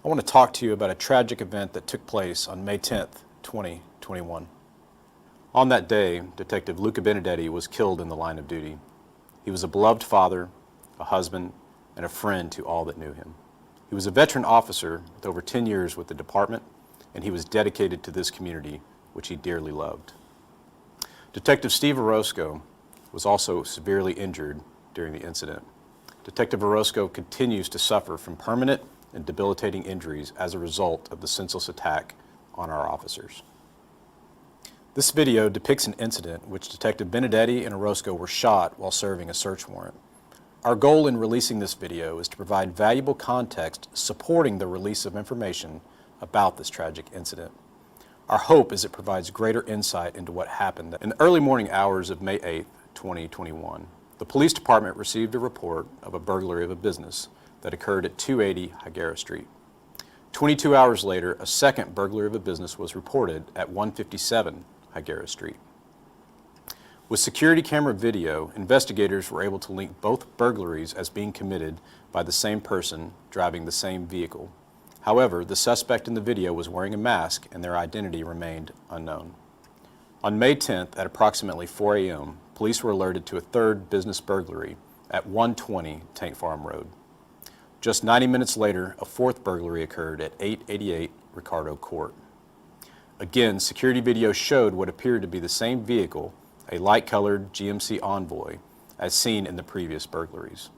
I want to talk to you about a tragic event that took place on May 10th, 2021. On that day, Detective Luca Benedetti was killed in the line of duty. He was a beloved father, a husband, and a friend to all that knew him. He was a veteran officer with over 10 years with the department, and he was dedicated to this community, which he dearly loved. Detective Steve Orozco was also severely injured during the incident. Detective Orozco continues to suffer from permanent and debilitating injuries as a result of the senseless attack on our officers. This video depicts an incident in which Detective Benedetti and Orozco were shot while serving a search warrant. Our goal in releasing this video is to provide valuable context supporting the release of information about this tragic incident. Our hope is it provides greater insight into what happened. In the early morning hours of May 8, 2021, the police department received a report of a burglary of a business that occurred at 280 Higuera Street. 22 hours later, a second burglary of a business was reported at 157 Higuera Street. With security camera video, investigators were able to link both burglaries as being committed by the same person driving the same vehicle. However, the suspect in the video was wearing a mask and their identity remained unknown. On May 10th at approximately 4 a.m., police were alerted to a third business burglary at 120 Tank Farm Road. Just 90 minutes later, a fourth burglary occurred at 888 Ricardo Court. Again, security video showed what appeared to be the same vehicle, a light-colored GMC Envoy, as seen in the previous burglaries.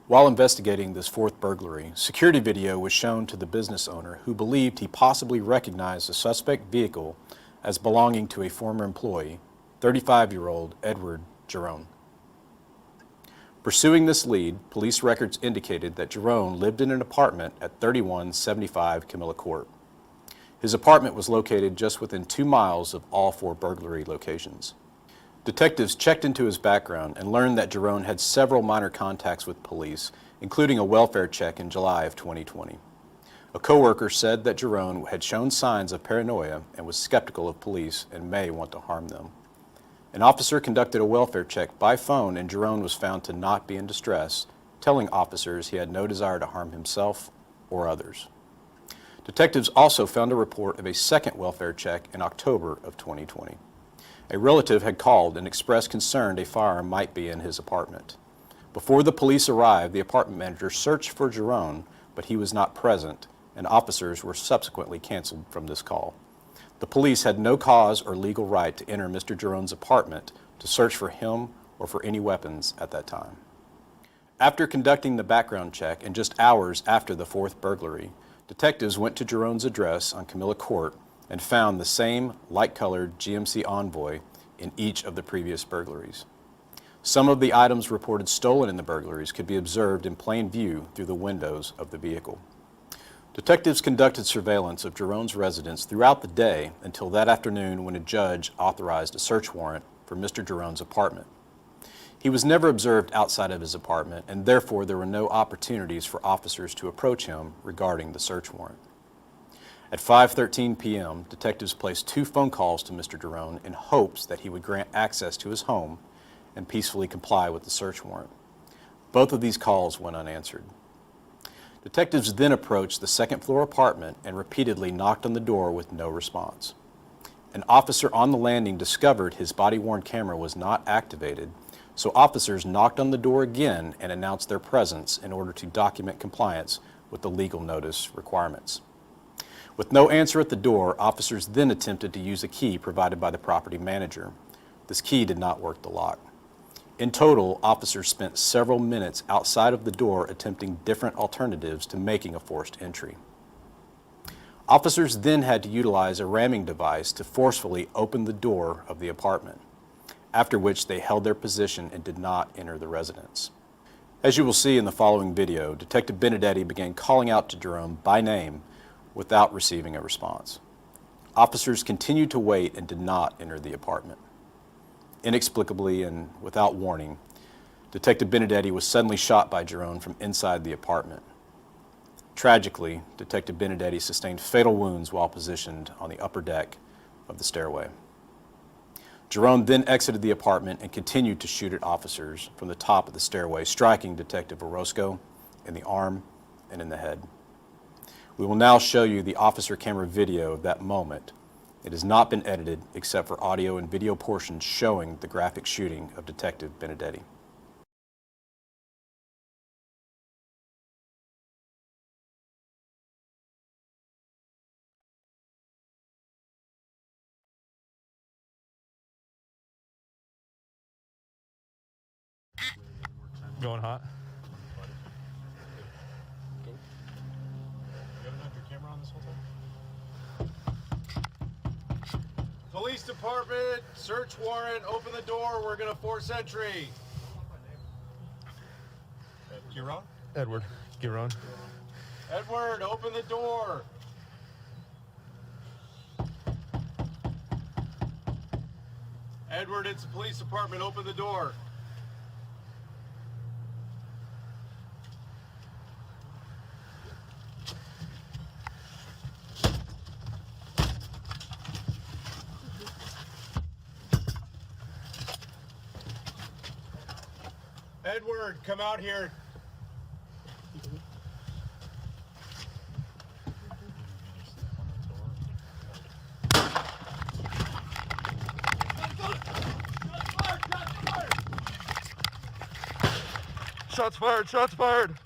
While investigating this fourth burglary, security video was shown to the business owner who believed he possibly recognized the suspect vehicle as belonging to a former employee, 35-year-old Edward Giron. Pursuing this lead, police records indicated that Giron lived in an apartment at 3175 Camellia Court. His apartment was located just within 2 miles of all 4 burglary locations. Detectives checked into his background and learned that Giron had several minor contacts with police, including a welfare check in July of 2020. A coworker said that Giron had shown signs of paranoia and was skeptical of police and may want to harm them. An officer conducted a welfare check by phone and Giron was found to not be in distress, telling officers he had no desire to harm himself or others. Detectives also found a report of a second welfare check in October of 2020. A relative had called and expressed concern a firearm might be in his apartment. Before the police arrived, the apartment manager searched for Giron, but he was not present, and officers were subsequently canceled from this call. The police had no cause or legal right to enter Mr. Giron's apartment to search for him or for any weapons at that time. After conducting the background check and just hours after the fourth burglary, detectives went to Giron's address on Camellia Court and found the same light-colored GMC Envoy in each of the previous burglaries. Some of the items reported stolen in the burglaries could be observed in plain view through the windows of the vehicle. Detectives conducted surveillance of Giron's residence throughout the day until that afternoon when a judge authorized a search warrant for Mr. Giron's apartment. He was never observed outside of his apartment, and therefore there were no opportunities for officers to approach him regarding the search warrant. At 5:13 p.m., detectives placed 2 phone calls to Mr. Giron in hopes that he would grant access to his home and peacefully comply with the search warrant. Both of these calls went unanswered. Detectives then approached the second-floor apartment and repeatedly knocked on the door with no response. An officer on the landing discovered his body-worn camera was not activated, so officers knocked on the door again and announced their presence in order to document compliance with the legal notice requirements. With no answer at the door, officers then attempted to use a key provided by the property manager. This key did not work the lock. In total, officers spent several minutes outside of the door attempting different alternatives to making a forced entry. Officers then had to utilize a ramming device to forcefully open the door of the apartment, after which they held their position and did not enter the residence. As you will see in the following video, Detective Benedetti began calling out to Giron by name without receiving a response. Officers continued to wait and did not enter the apartment. Inexplicably and without warning, Detective Benedetti was suddenly shot by Giron from inside the apartment. Tragically, Detective Benedetti sustained fatal wounds while positioned on the upper deck of the stairway. Giron then exited the apartment and continued to shoot at officers from the top of the stairway, striking Detective Orozco in the arm and in the head. We will now show you the officer camera video of that moment. It has not been edited except for audio and video portions showing the graphic shooting of Detective Benedetti. Going hot. You haven't had your camera on this whole time? Police department, search warrant, open the door, we're gonna force entry. Giron? Edward Giron. Edward, open the door. Edward, it's the police department, open the door. Edward, come out here. Shots fired, shots fired.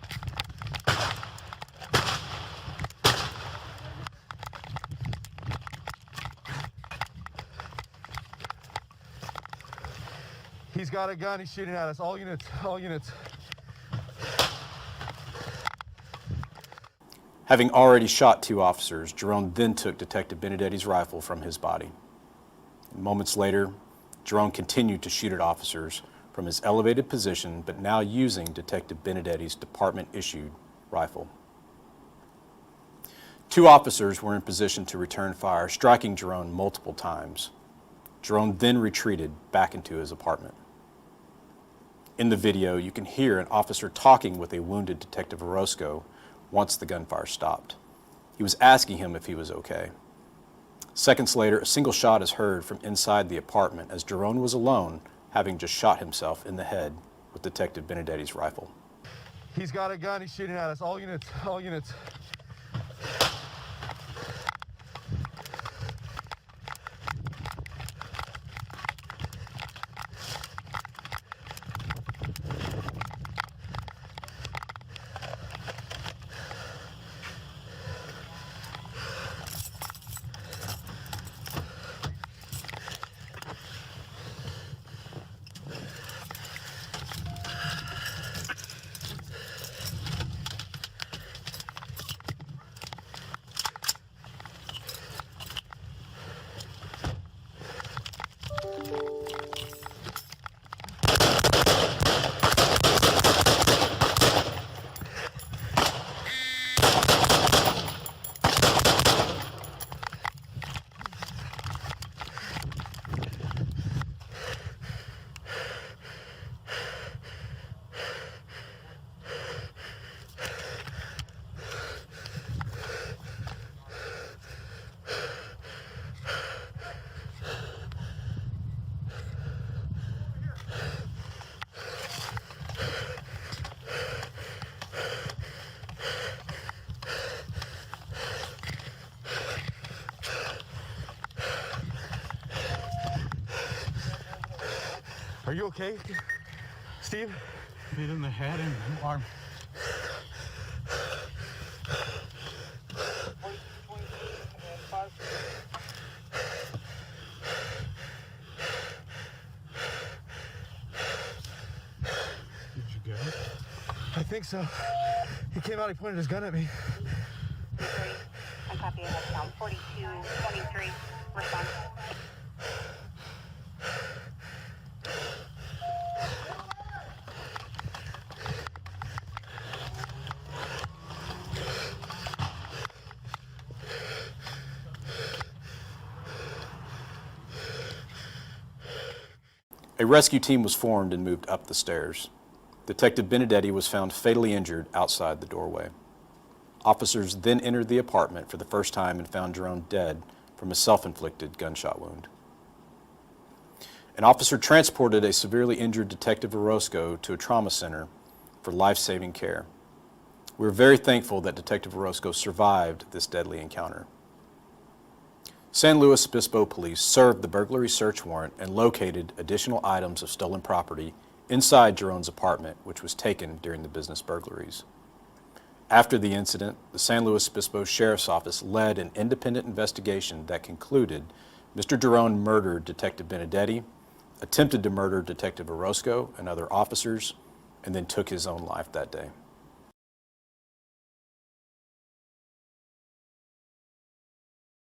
He's got a gun, he's shooting at us. All units, all units. Having already shot 2 officers, Giron then took Detective Benedetti's rifle from his body. Moments later, Giron continued to shoot at officers from his elevated position, but now using Detective Benedetti's department-issued rifle. 2 officers were in position to return fire, striking Giron multiple times. Giron then retreated back into his apartment. In the video, you can hear an officer talking with a wounded Detective Orozco once the gunfire stopped. He was asking him if he was okay. Seconds later, a single shot is heard from inside the apartment as Giron was alone, having just shot himself in the head with Detective Benedetti's rifle. He's got a gun, he's shooting at us. All units, all units. Are you okay, Steve? Hit in the head and arm. Did you get it? I think so. He came out, he pointed his gun at me. I'm copying that down. 4223, response. A rescue team was formed and moved up the stairs. Detective Benedetti was found fatally injured outside the doorway. Officers then entered the apartment for the first time and found Giron dead from a self-inflicted gunshot wound. An officer transported a severely injured Detective Orozco to a trauma center for life-saving care. We're very thankful that Detective Orozco survived this deadly encounter. San Luis Obispo police served the burglary search warrant and located additional items of stolen property inside Giron's apartment, which was taken during the business burglaries. After the incident, the San Luis Obispo Sheriff's Office led an independent investigation that concluded Mr. Giron murdered Detective Benedetti, attempted to murder Detective Orozco and other officers, and then took his own life that day.